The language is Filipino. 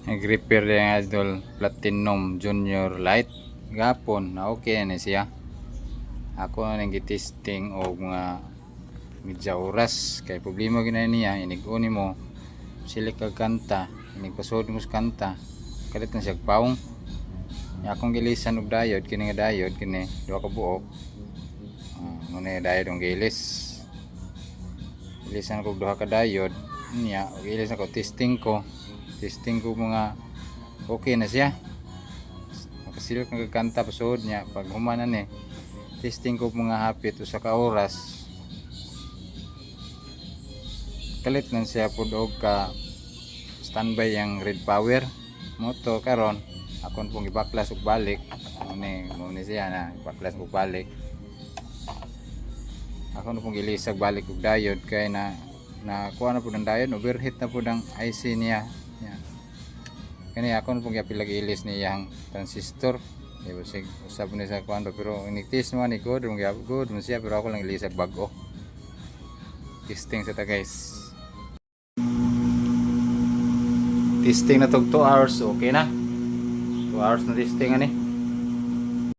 Nag-repair yung idol Platinum Junior Light gapon na okay na siya. Ako nang gitesting og mga medya oras kay problema gina niya inig-uni mo silik kag kanta inigpasod mo sa kanta kalit na siya paong. Akong gilisan og diode kini nga diode kini duha ka buok. Muna diode ang gilis. Gilisan ko duha ka diode niya gilis ako testing ko mga okay na siya. Makasilip ng kanta pasod niya pag humanan testing ko mga hapit usa ka oras kalit man siya pud og ka standby yang red power moto karon akon pong ibaklas og balik mo ni siya na ibaklas og balik akon pong gilisag balik og diode kay na kuha na pud ang diode overheat na pud ang IC niya. Kani ako pong gipilag ilis niyang transistor. Basig usab ni sa kuan pero iniktis mo ni good mo siya pero ako lang ilisag bag-o. Testing sa ta guys. Testing na tog 2 hours okay na. 2 hours na testing ani.